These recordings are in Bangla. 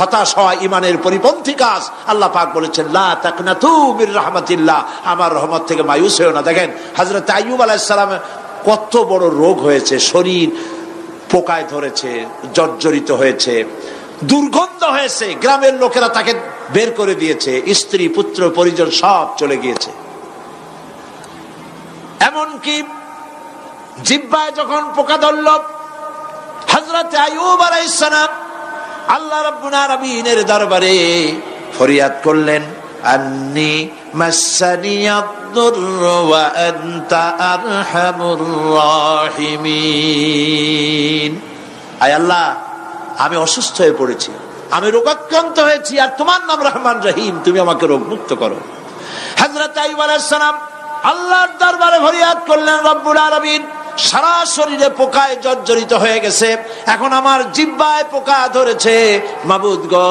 হতাশ হওয়া ইমানের পরিপন্থী কাজ। আল্লাহ পাক বলেছেন লা তাকনাতু মির রাহমাতিল্লাহ, আমার রহমত থেকে মায়ুস হও না। দেখেন হযরত আইয়ুব আলাইহিস সালামের কত বড় রোগ হয়েছে, শরীর পোকায় ধরেছে, জর্জরিত হয়েছে, দুর্গন্ধ হয়েছে, গ্রামের লোকেরা তাকে বের করে দিয়েছে, স্ত্রী পুত্র পরিজন সব চলে গিয়েছে। এমনকি জিহ্বায় যখন পোকা ধরল, হযরত আইয়ুব আলাইহিস সালাম আল্লাহ রাব্বুল আলামিনের দরবারে ফরিয়াদ করলেন, আন্নী মাসসানিয়াদ-দুররু ওয়া আনতা আরহামুর রাহিমিন। আয় আল্লাহ, আমি অসুস্থ হয়ে পড়েছি, আমি রোগাক্রান্ত হয়েছি, আর তোমার নাম রহমান রহিম, তুমি আমাকে রোগ মুক্ত করো। হযরত আইয়ুব আলাইহিস সালাম আল্লাহর দরবারে ফরিয়াদ করলেন, রব্বুল আলামিন সারা শরীরে পোকায় জর্জরিত হয়ে গেছে, এখন আমার জিহ্বায় পোকা ধরেছে, মাবুদ গো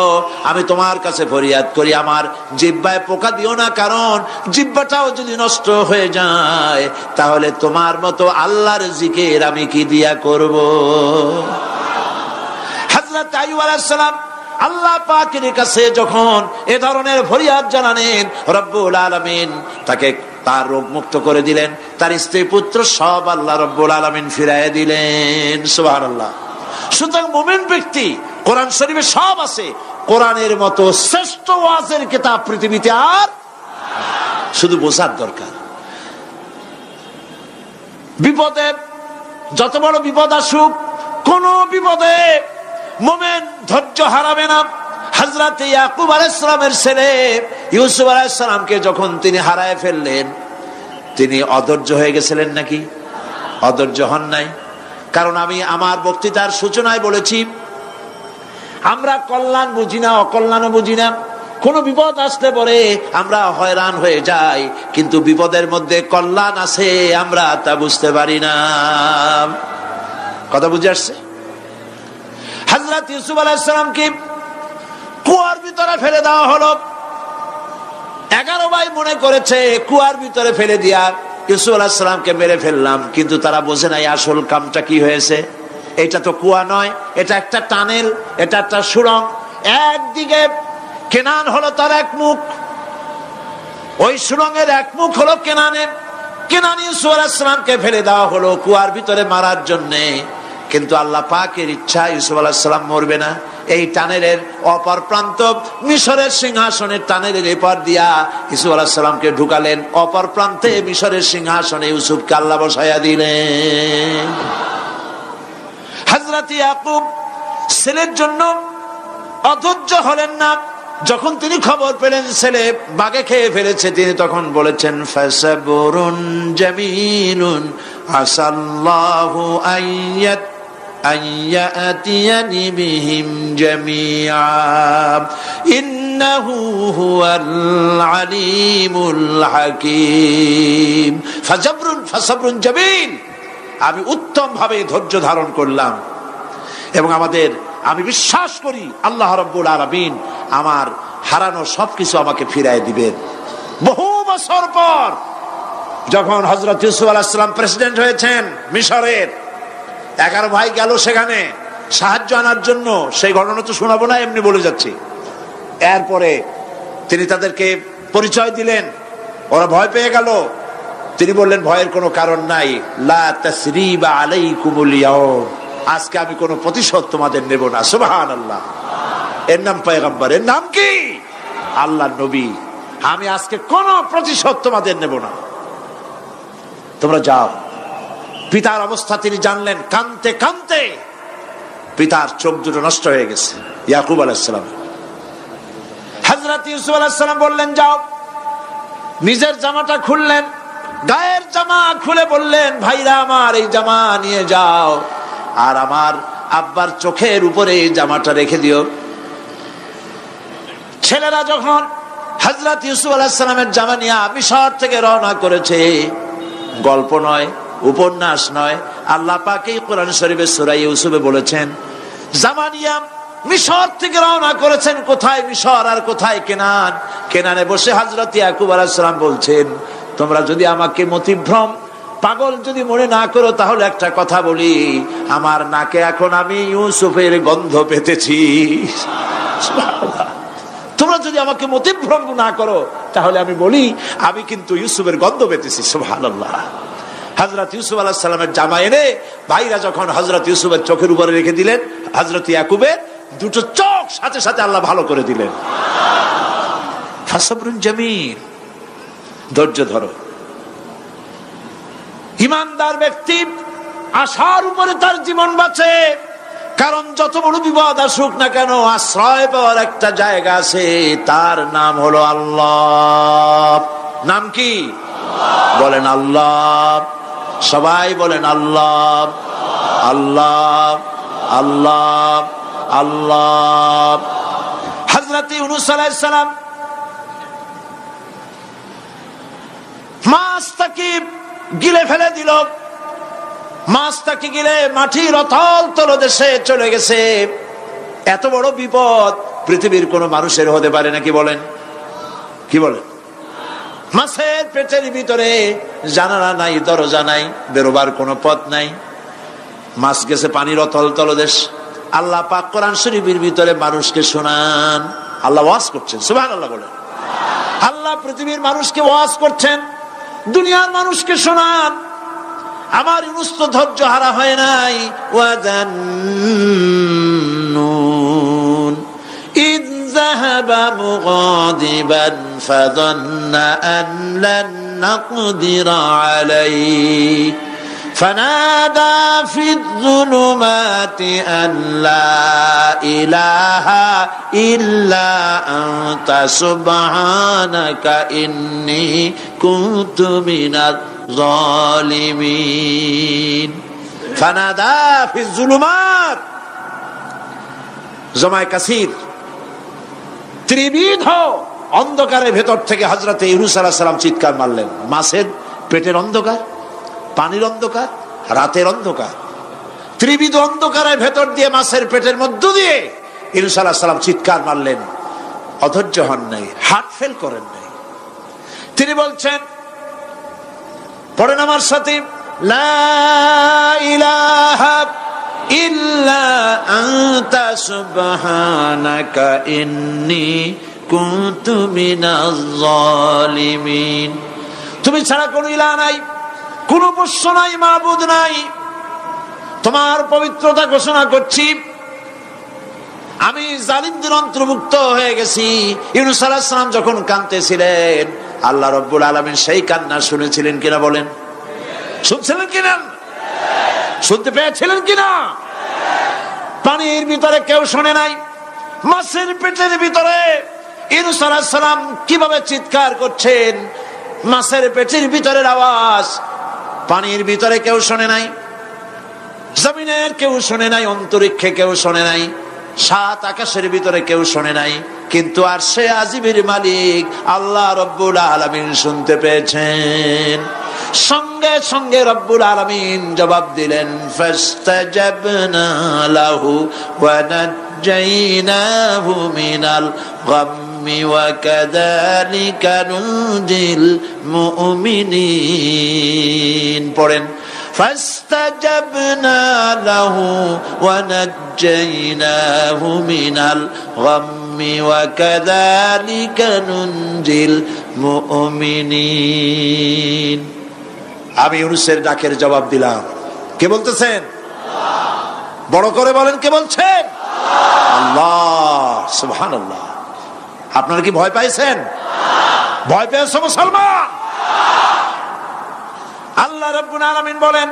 আমি তোমার কাছে ফরিয়াদ করি, আমার জিহ্বায় পোকা দিও না, কারণ জিহ্বাটাও যদি নষ্ট হয়ে যায় তাহলে তোমার মতো আল্লাহর জিকির আমি কি দিয়া করব। হযরত আইয়ুব আলাইহিস সালাম আল্লাহ পাকের কাছে যখন এ ধরনের ফরিয়াদ জানালেন, রব্বুল আলামিন তাকে তার রোগ মুক্ত করে দিলেন, তার স্ত্রী পুত্র সব আল্লাহ রব্বুল আলামিন ফিরাইয়া দিলেন। সুবহানাল্লাহ। সুতরাং মুমিন ব্যক্তি, কোরআন শরীফে সব আছে, কোরআনের মতো শ্রেষ্ঠ ওয়াজের কিতাব পৃথিবীতে আর শুধু বোঝার দরকার। বিপদে যত বড় বিপদ আসুক, কোন বিপদে মুমিন ধৈর্য হারাবে না। হযরত ইয়াকুব আলাইহিস সালামের ছেলে ইউসুফ আলাইহিস সালামকে যখন তিনি হারায় ফেললেন, তিনি অধৈর্য হয়ে গেছিলেন নাকি? অধৈর্য হন নাই। কারণ আমি আমার বক্তৃতার সূচনায় বলেছি, আমরা কল্যাণ বুঝি না, অকল্যাণও বুঝি না। কোন বিপদ আসলে পরে আমরা হয়রান হয়ে যাই, কিন্তু বিপদের মধ্যে কল্যাণ আছে আমরা তা বুঝতে পারি না। কথা বুঝে আসছে? হযরত ইউসুফ আলাইহিস সালামকে কুয়ার ভিতরে ফেলে দেওয়া হলো। 11 ভাই মনে করেছে কুয়ার ভিতরে ফেলে দিয়া ইউসুফ আলাইহিস সালামকে মেরে ফেললাম, কিন্তু তারা বোঝে নাই আসল কামটা কি হয়েছে। এটা তো কুয়া নয়, এটা একটা টানেল, এটা একটা সুড়ঙ্গ। একদিকে কেনান হলো তার এক মুখ, ওই সুড়ঙ্গের এক মুখ হলো কেনানের। কেনান ইউসুফ আলাইহিস সালামকে ফেলে দেওয়া হলো কুয়ার ভিতরে মারার জন্যে, কিন্তু আল্লাহ পাকের ইচ্ছা ইউসুফ আলাইহিস সালাম মরবে না। এই টানেলের অপর প্রান্ত মিশরের সিংহাসনের টানেলের এপার দিয়া ইউসুফ আলাইহিস সালামকে ঢুকালেন, অপর প্রান্তে মিশরের সিংহাসনে ইউসুফকে আল্লাহ বসায়া দিলেন। হযরত ইয়াকুব ছেলের জন্য অধৈর্য হলেন না। যখন তিনি খবর পেলেন ছেলে বাঘে খেয়ে ফেলেছে, তিনি তখন বলেছেন, ফাসাবুরুন জামিলুন আসাল্লাহু আইয়াতিয়ানি বিহিম জামিআ ইন্নাহু হুয়াল আলিমুল হাকীম। ফাসাবরুন জামিল, আমি উত্তম ভাবে ধৈর্য ধারণ করলাম, এবং আমি বিশ্বাস করি আল্লাহ রাব্বুল আলামিন আমার হারানো সবকিছু আমাকে ফিরাই দিবেন। বহু বছর পর যখন হযরত ইউসুফ আলাইহিস সালাম প্রেসিডেন্ট হয়েছেন মিশরের, 11 ভাই গেল সেখানে সাহায্য আনার জন্য। সেই ঘটনা তো শোনাবো না, এমনি বলে যাচ্ছি। এরপরে তিনি তাদেরকে পরিচয় দিলেন, ওরা ভয় পেয়ে গেল। তিনি বললেন, ভয়ের কোনো কারণ নাই, লা তাসরিবা আলাইকুমুল ইয়াউম, আজকে আমি কোনো প্রতিশোধ তোমাদের নেব না। সুবহানাল্লাহ। এর নাম পয়গম্বর, এর নাম কি? আল্লাহর নবী। আমি আজকে কোনো প্রতিশোধ তোমাদের নেব না, তোমরা যাও। পিতার অবস্থা তিনি জানলেন, কাঁদতে কাঁদতে পিতার চোখ দুটো নষ্ট হয়ে গেছে। ইয়াকুব আলাইহিস সালাম, হযরত ইউসুফ আলাইহিস সালাম বললেন, যাও। নিজের জামাটা খুললেন, গায়ের জামা খুলে বললেন, ভাইরা আমার এই জামা নিয়ে যাও, আর আমার আব্বার চোখের উপরে এই জামাটা রেখে দিও। ছেলেরা যখন হযরত ইউসুফ আলাইহিস সালামের জামা নিয়ে মিশর থেকে রওনা করেছে, গল্প নয়, উপন্যাস নয়, আল্লাহ পাক এই কোরআন শরীফে সূরা ইউসুফে বলেছেন, জামা নিয়ে মিশর থেকে রওনা করেছেন। কোথায় মিশর আর কোথায় কেনান? কেনানে বসে হযরত ইয়াকুব আলাইহিস সালাম বলছেন, তোমরা যদি আমাকে মতিভ্রম পাগল যদি মনে না করো, তাহলে একটা কথা বলি, আমার নাকে এখন আমি ইউসুফের গন্ধ পেতেছি। সুবহানাল্লাহ। তোমরা যদি আমাকে মতিভ্রম না করো তাহলে আমি বলি আমি কিন্তু ইউসুফের গন্ধ পেতেছি। সুবহানাল্লাহ। হযরত ইউসুফ আলাইহিস সালামের জামা এনে ভাইরা যখন হযরত ইউসুফের চোখের উপরে রেখে দিলেন, হযরত ইয়াকুবের দুটো চোখ সাথে সাথে আল্লাহ ভালো করে দিলেন। ফাসবরুন জামিল, ধৈর্য ধরো। ঈমানদার ব্যক্তি আশার উপরে তার জীবন বাঁচে, কারণ যত বড় বিপদ আসুক না কেন আশ্রয় পাওয়ার একটা জায়গা আছে, তার নাম হলো আল্লাহ। নাম কি? বলেন আল্লাহ। সবাই বলেন আল্লাহ আল্লাহ আল্লাহ আল্লাহ। হযরত ইউনূস আলাইহিস সালাম মাছটাকে গিলে ফেলে দিল, মাছটাকে গিলে মাটির অতল তলদেশে চলে গেছে। এত বড় বিপদ পৃথিবীর কোন মানুষের হতে পারে নাকি? বলেন, কি বলেন? মাছের পেটের ভিতরে জানালা নাই, দরজা নাই, বেরোবার কোনো পথ নাই, মাছ গেছে পানির অতল তলদেশ। আল্লাহ পাক কোরআন শরীফের ভিতরে মানুষকে শোনান, আল্লাহ ওয়াজ করছেন। সুবহানাল্লাহ বলেন। আল্লাহ পৃথিবীর মানুষকে ওয়াজ করছেন, দুনিয়ার মানুষকে শোনান। আমার ইউনূস তো ধৈর্য হারা হয় নাই। ওয়াযান্নুন ইয যাহাবা মুগাদিবান ফাযান্না আন লান নাকদিরা আলাইহি فنادى في الظلمات أن لا إله إلا أنت سبحانك إني كنت من الظالمين فنادى في الظلمات জমায়ে কাসির ত্রিবিধ অন্ধকারের ভেতর থেকে হযরত ইউনূস আলাইহিস সালাম চিৎকার মারলেন। মাছের পেটের অন্ধকার, পানির অন্ধকার, রাতের অন্ধকার, ত্রিবিধ অন্ধকারের ভেতর দিয়ে মাছের পেটের মধ্য দিয়ে ইউনূস আলাইহিস সালাম চিৎকার মারলেন। অধৈর্য হন নাই, হার্ট ফেল করেন নাই। তিনি বলছেন, পড়েন আমার সাথে, লা ইলাহা ইল্লা আনতা সুবহানাকা ইন্নী কুনতু মিনাজ জালিমিন। তুমি ছাড়া কোনো ইলাহ নাই, কোন বস্য নাই, মাবুদ নাই, তোমার পবিত্রতা ঘোষণা করছি, আমি জালিমদের অন্তর্ভুক্ত হয়ে গেছি। ইউনূস আলাইহিস সালাম যখন কাঁদতেছিলেন, আল্লাহ রাব্বুল আলামিন সেই কান্না শুনেছিলেন কিনা? বলেন, শুনছিলেন কিনা? শুনতে পেয়েছিলেন কিনা? পানির ভিতরে কেউ শোনে নাই, মাছের পেটের ভিতরে ইউনূস আলাইহিস সালাম কিভাবে চিৎকার করছেন, মাছের পেটের ভিতরের আওয়াজ পানির ভিতরে কেউ শোনে নাই, জমিনের কেউ শোনে নাই, অন্তরিক্ষে কেউ শোনে নাই, সাত আকাশের ভিতরে কেউ শোনে নাই, কিন্তু আরশে আজিমের মালিক আল্লাহ রব্বুল আলামিন শুনতে পেয়েছেন। সঙ্গে সঙ্গে রব্বুল আলামিন জবাব দিলেন, ফাস্তাজাবনা লাহু ওয়া নাজ্জাইনাহু মিনাল গাম্মি ওয়া কাযালিকা নুনজিল মুমিনিন। পড়েন, ফাস্তাজাবনা লাহু ওয়া নাজ্জাইনাহু মিনাল গাম্মি ওয়া কাযালিকা নুনজিল মুমিনিন। আমি ইউনূসের ডাকের জবাব দিলাম। কে বলতেছেন? বড় করে বলেন, কে বলছেন? আল্লাহ। সুবহানাল্লাহ। আপনারা কি ভয় পাইছেন? ভয় পেয়েছো মুসলমান? আল্লাহ রাব্বুল আলামিন বলেন,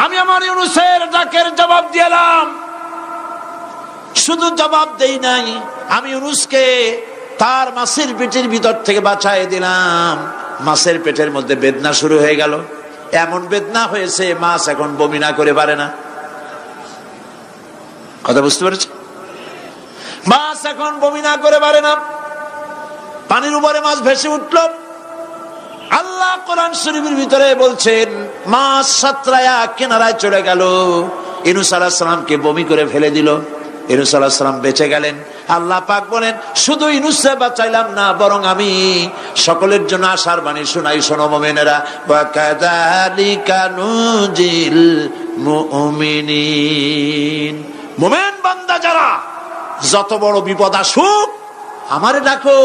আমি আমার ইউনূসের ডাকের জবাব দিলাম। শুধু জবাব দেই নাই, আমি ইউনূসকে তার মাছের পেটের ভিতর থেকে বাঁচাই দিলাম। মাছের পেটের মধ্যে বেদনা শুরু হয়ে গেল, এমন বেদনা হয়েছে মাছ এখন বমি না করে পারে না। কথা বুঝতে পেরেছ? মাছ এখন বমি না করে পারে না। পানির উপরে মাছ ভেসে উঠল। আল্লাহ কোরআন শরীফের ভিতরে বলছেন, মাছ সাতরায়া কিনারায় চলে গেল, ইউনূস আলাইহিস সালামকে বমি করে ফেলে দিল। ইউনূস আলাইহিস সালাম বেঁচে গেলেন। আল্লাহ পাক বলেন, শুধু ইউনূসকে বাঁচাইলাম না, বরং আমি সকলের জন্য আশার বাণী শোনাই। শোনো মুমিনেরা, ওয়া কাযালিকা নুনজিল মুমিনিন। মুমিন বান্দা যারা যত বড় বিপদ আসুক আমারে ডাকো,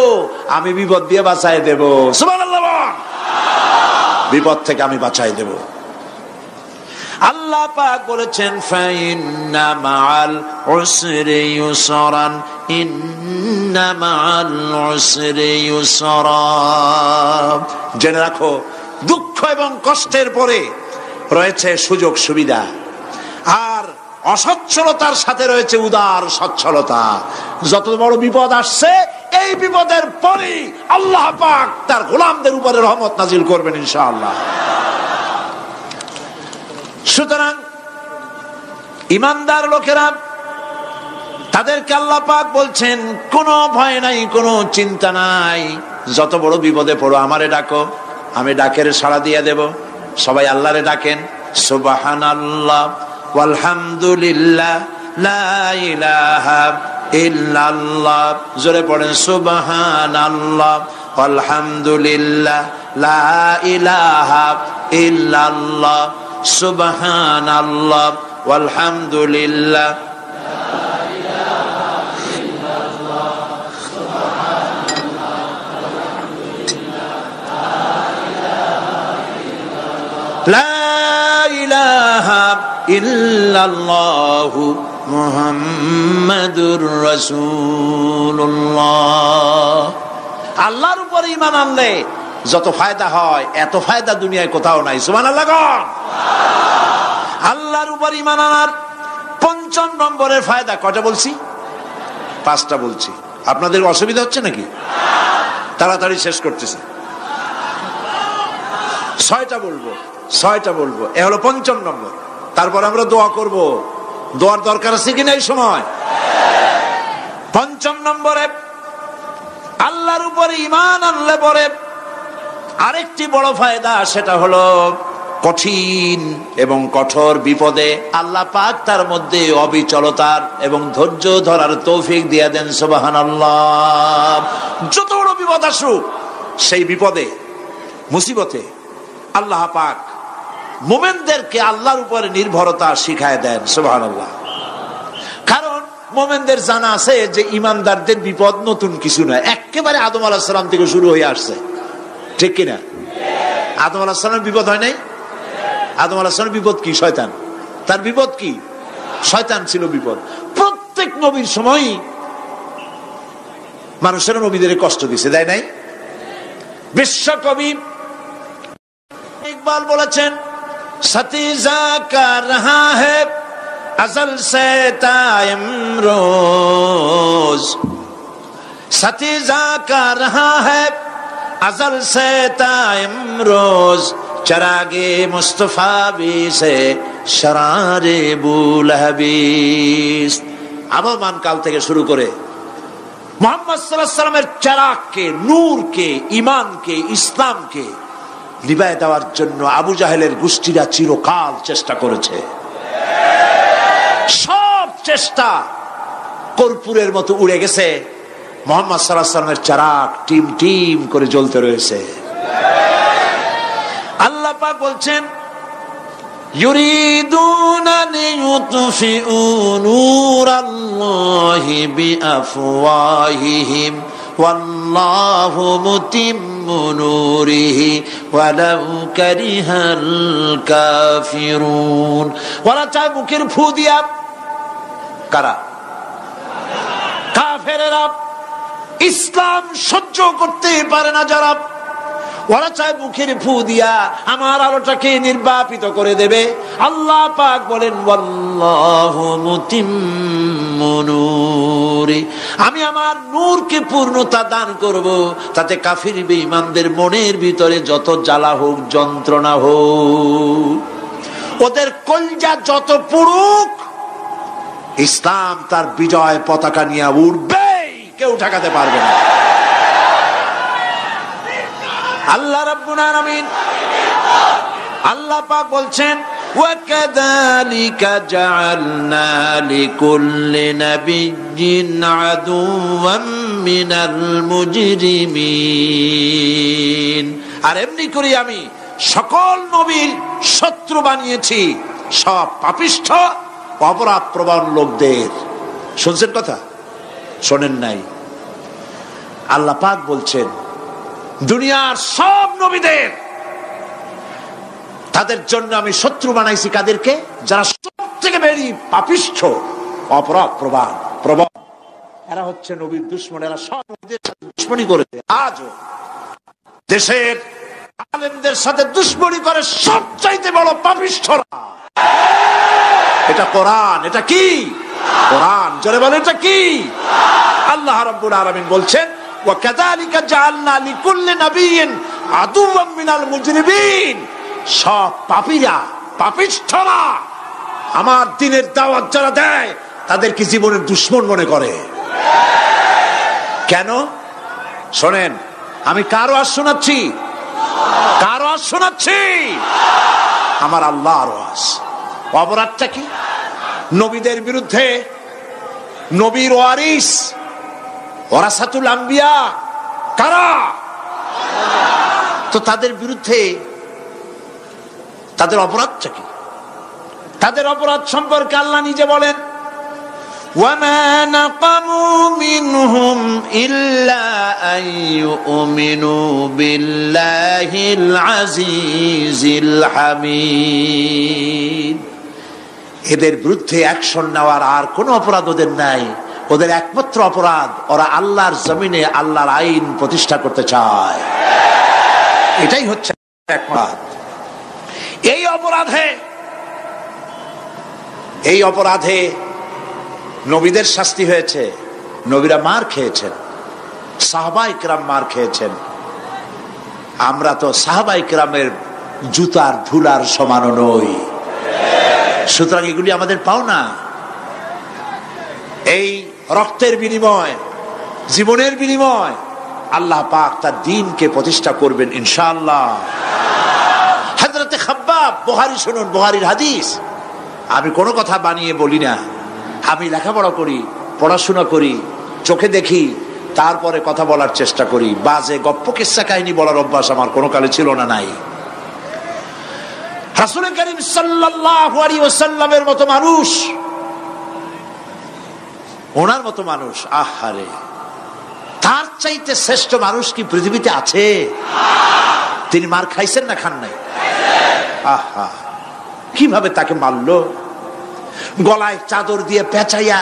আমি বিপদ দিয়ে বাঁচাই দেব। সুবহানাল্লাহ, বিপদ থেকে আমি বাঁচাই দেব। আল্লাহ পাক বলেছেন ফাইন্না মাআল উসরি ইউসরান, ইন্না মাআল উসরি ইউসরা। জেনে রাখো, দুঃখ এবং কষ্টের পরে রয়েছে সুযোগ সুবিধা, আর অসচ্ছলতার সাথে রয়েছে উদার সচ্ছলতা। যত বড় বিপদ আসছে এই বিপদের পরে আল্লাহ পাক তার গোলামদের উপরে রহমত নাজিল করবেন ইনশাআল্লাহ। সুতরাং ঈমানদার লোকেরা, তাদেরকে আল্লাহ পাক বলছেন কোনো ভয় নাই, কোনো চিন্তা নাই, যত বড় বিপদে পড়ো আমারে ডাকো, আমি ডাকের সাড়া দিয়ে দেব। সবাই আল্লাহরে ডাকেন, সুবহানাল্লাহ ওয়ালহামদুলিল্লাহ লা ইলাহা ইল্লাল্লাহ। জোরে পড়েন সুবহানাল্লাহ ওয়ালহামদুলিল্লাহ লা ইলাহা ইল্লাল্লাহ, সুবহানাল্লাহ ওয়ালহামদুলিল্লাহ লা ইলাহা ইল্লাল্লাহু মুহাম্মাদুর রাসূলুল্লাহ। আল্লাহর উপর ঈমান আনলে যত ফায়দা হয় এত ফায়দা দুনিয়ায় কোথাও নাই। সুবহানাল্লাহ। আল্লাহর উপর ঈমান আনার ৫ম নম্বরের ফায়দা কয়টা বলছি? 5টা বলছি। আপনাদের অসুবিধা হচ্ছে নাকি? তাড়াতাড়ি শেষ করতেছি। 6টা বলবো, এ হলো ৫ম নম্বর। তারপর আমরা দোয়া করব। দোয়ার দরকার আছে কিনা এই সময়? ৫ম নম্বরে আল্লাহর উপর ঈমান আনলে পরে আরেকটি বড় ফায়দা, সেটা হলো কঠিন এবং কঠোর বিপদে আল্লাহ পাক তার মধ্যে অবিচলতার এবং ধৈর্য ধরার তৌফিক দিয়ে দেন। সুবহানাল্লাহ। যত বড় বিপদ আসুক সেই বিপদে মুসিবতে আল্লাহ পাক মুমিনদেরকে আল্লাহর উপরে নির্ভরতা শিখায় দেন। সুবহানাল্লাহ। কারণ মুমিনদের জানা আছে যে ঈমানদারদের বিপদ নতুন কিছু নয়, একেবারে আদম আলাইহিস সালাম থেকে শুরু হয়ে আসছে, ঠিক কিনা? আদম আলাইহিস সালামের বিপদ হয় নাই? আদম আলাইহিস সালামের বিপদ কি? শয়তান। তার বিপদ কি? শয়তান ছিল বিপদ। প্রত্যেক নবীর সময় মানুষের নবীদের কষ্ট দিছে, দেয় নাই? বিশ্বকবি ইকবাল বলেছেন, সতীজা কা রহা হ্যায় अज़ल से ताइम रोज, सतीजा का रहा है अज़ल से ताइम रोज, चरागे मुस्तफा भी से शरारे बुलहबीस। আবহমান কাল থেকে শুরু করে মুহাম্মদ সাল্লাল্লাহু আলাইহি ওয়াসাল্লামের চারাগকে, নূরকে, ঈমানকে, ইসলামকে নিভায়ে দেওয়ার জন্য আবু জাহেলের গোষ্ঠীরা চিরকাল চেষ্টা করেছে। সব চেষ্টা কর্পূরের মতো উড়ে গেছে, মুহাম্মদ সাল্লাল্লাহু আলাইহি ওয়াসাল্লামের চারাগ টিম টিম করে জ্বলতে রয়েছে। আল্লাহ পাক বলছেন, ইউরিদুনা লিইউতফিউ নূরাল্লাহি বিআফওয়াহিহিম ওয়াল্লাহু মুতিম্মু নূরিহি ওয়ালাউ কারিহাল কাফিরুন। ওরা চায় মুখের ফু দিয়া, কারা? কাফেরেরা। ইসলাম সহ্য করতে পারে না যারা, ওরা চায় মুখের ফু দিয়া আমার আলোটাকে নির্বাপিত করে দেবে। আল্লাহ পাক বলেন, ওয়াল্লাহু মুতিম্মু নূরি, আমি আমার নূরকে পূর্ণতা দান করব, তাতে কাফির বেঈমানদের মনের ভিতরে যত জ্বালা হোক, যন্ত্রণা হোক, ওদের কলজা যত পুড়ুক, ইসলাম তার বিজয় পতাকা নিয়ে উড়বেই, কেউ ঠেকাতে পারবে না। আল্লাহ রাব্বুল আলামিন, আল্লাহ পাক বলছেন, ওয়াকাযালিকা জাআলনা লিকুল্লি নাবিয়্যিন আদুওয়াম মিনাল মুজরিমিন। আর এমনি করে আমি সকল নবীর শত্রু বানিয়েছি সব পাপিষ্ঠ অপরাধ প্রবণ লোকদের। শুনছেন কথা? শোনেন নাই? আল্লাহ পাক বলছেন দুনিয়ার সব নবীদের তাদের জন্য আমি শত্রু বানাইছি। কাদেরকে? যারা সব থেকে বেশি পাপিষ্ঠ, অপরাধ প্রবণ, এরা হচ্ছে নবীর দুশমন। এরা সব নবীদের সাথে দুশমনি করেছে। আজও দেশের আলেমদের সাথে দুশমনি করে সবচাইতে বড় পাপিষ্ঠরা। এটা কোরআন। এটা কি? কোরআন। জোরে বলেন এটা কি? আল্লাহ রাব্বুল আলামিন বলছেন ওয়া কাযালিকা জাআলনা লিকুল্লি নাবিয়্যিন আদুওয়াম মিনাল মুজরিমিন। সব পাপীরা, পাপিষ্ঠরা আমার দ্বীনের দাওয়াত যারা দেয় তাদেরকে জীবনের দুশমন মনে করে। কেন? শোনেন, আমি কারো আওয়াজ শোনাচ্ছি? কারো আওয়াজ শোনাচ্ছি? আমার আল্লাহর আওয়াজ। অপরাধটা কি? নবীদের বিরুদ্ধে, নবীর ওয়ারিস ওয়ারাসাতুল আম্বিয়া কারা, তো তাদের বিরুদ্ধে তাদের অপরাধটা কি? তাদের অপরাধ সম্পর্কে আল্লাহ নিজে বলেন وَمَا نَقَمُوا مِنْهُمْ إِلَّا أَنْ يُؤْمِنُوا بِاللَّهِ الْعَزِيزِ الْحَمِيدِ। এদের বিরুদ্ধে অ্যাকশন নেওয়ার আর কোনো অপরাধ ওদের নাই। ওদের একমাত্র অপরাধ ওরা আল্লাহর জমিনে আল্লাহর আইন প্রতিষ্ঠা করতে চায়। এটাই হচ্ছে অপরাধ। এই অপরাধে নবীদের শাস্তি হয়েছে। নবীরা মার খেয়েছেন, সাহাবায়ে কেরাম মার খেয়েছেন। আমরা তো সাহাবায়ে কেরামের জুতার ধুলার সমানও নই। সুতরাং এগুলি আমাদের পাওনা। এই রক্তের বিনিময়, জীবনের বিনিময় আল্লাহ পাক তার দ্বীনকে প্রতিষ্ঠা করবেন ইনশাআল্লাহ। হযরতে খাব্বাব, বুখারী শুনুন, বুখারীর হাদিস। আমি কোনো কথা বানিয়ে বলি না। আমি লেখাপড়া করি, পড়াশোনা করি, চোখে দেখি, তারপরে কথা বলার চেষ্টা করি। বাজে গপ্প কিস্সা কাহিনী বলার অভ্যাস আমার কোনো কালে ছিল না, নাই। রাসূল করিম সাল্লাল্লাহু আলাইহি ওয়াসাল্লামের মতো মানুষ, ওনার মতো মানুষ, আহারে, তার চাইতে শ্রেষ্ঠ মানুষ কি পৃথিবীতে আছে? তিনি মার খাইছেন না খান নাই? আহা, কিভাবে তাকে মারলো! গলায় চাদর দিয়ে পেঁচাইয়া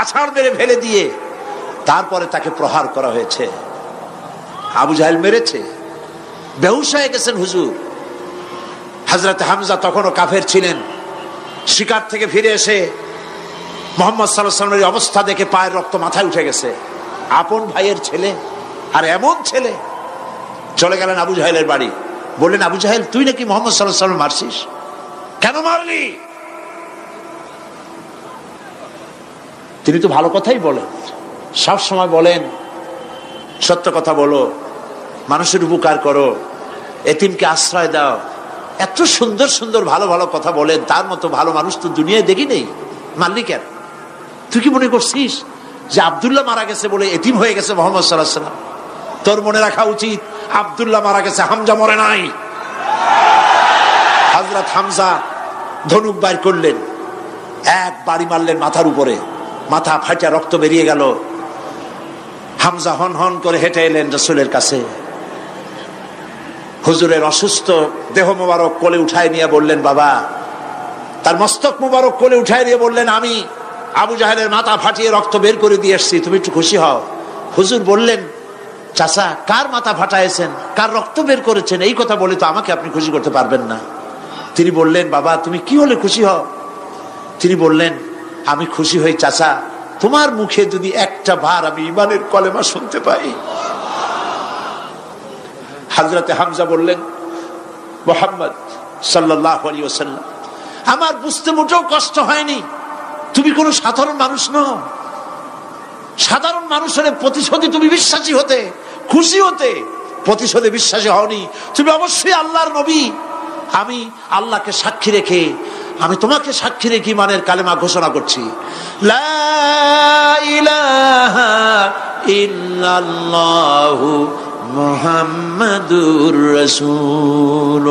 আছাড় মেরে ফেলে দিয়ে তারপরে তাকে প্রহার করা হয়েছে। আবু জাহেল মেরেছে, বেহুশ হয়ে গেছেন হুজুর। হযরত হামজা তখনও কাফের ছিলেন। শিকার থেকে ফিরে এসে মুহাম্মদ সাল্লাল্লাহু আলাইহি ওয়াসাল্লামের অবস্থা দেখে পায়ের রক্ত মাথায় উঠে গেছে। আপন ভাইয়ের ছেলে, আর এমন ছেলে। চলে গেলেন আবু জাহেলের বাড়ি, বললেন আবু জাহেল, তুই নাকি মুহাম্মদ সাল্লাল্লাহু আলাইহি ওয়াসাল্লাম মারছিস? কেন মারলি? তিনি তো ভালো কথাই বলেন, সব সময় বলেন সত্য কথা বলো, মানুষের উপকার করো, এতিমকে আশ্রয় দাও। এত সুন্দর সুন্দর ভালো ভালো কথা বলেন, তার মতো ভালো মানুষ তো দুনিয়ায় দেখি নেই। মারলি কেন? তুই কি মনে করছিস যে আব্দুল্লাহ মারা গেছে বলে এতিম হয়ে গেছে মুহাম্মদ সাল্লাল্লাহু আলাইহি ওয়াসাল্লাম? তোর মনে রাখা উচিত আব্দুল্লাহ মারা গেছে, হামজা মরে নাই। হযরত হামজা ধনুক বাইর করলেন, এক বাড়ি মারলেন মাথার উপরে, মাথা ফাটা রক্ত বেরিয়ে গেল। হামজা হন হন করে হেঁটে এলেন রাসূলের কাছে। হুজুরের অসুস্থ দেহ মোবারক কোলে উঠায় নিয়ে বললেন, বাবা, তার মস্তক মোবারক কোলে উঠায় নিয়ে বললেন, আমি আবু জাহেলের মাথা ফাটিয়ে রক্ত বের করে দিয়ে এসেছি, তুমি একটু খুশি হও। হুজুর বললেন, চাচা, কার মাথা ফাটাইছেন, কার রক্ত বের করেছেন, এই কথা বলে তো আমাকে আপনি খুশি করতে পারবেন না। তিনি বললেন, বাবা, তুমি কি হলে খুশি হও? তিনি বললেন, আমি খুশি হই চাচা, তোমার মুখে যদি একটা বার আমি ঈমানের কলেমা শুনতে পাই। হযরতে হামজা বললেন, মুহাম্মদ সাল্লাল্লাহু আলাইহি ওয়াসাল্লাম, আমার বুঝতে মোটেও কষ্ট হয়নি, তুমি কোনো সাধারণ মানুষ নও। সাধারণ মানুষের প্রতিশোধে তুমি বিশ্বাসী হতে, খুশি হতে, প্রতিশোধে বিশ্বাসী হওনি। তুমি অবশ্যই আল্লাহর নবী। আমি আল্লাহকে সাক্ষী রেখে, আমি তোমাকে সাক্ষী রেখে ঈমানের কালেমা ঘোষণা করছি, লা ইলাহা ইল্লাল্লাহু মুহাম্মাদুর রাসূলুল্লাহ।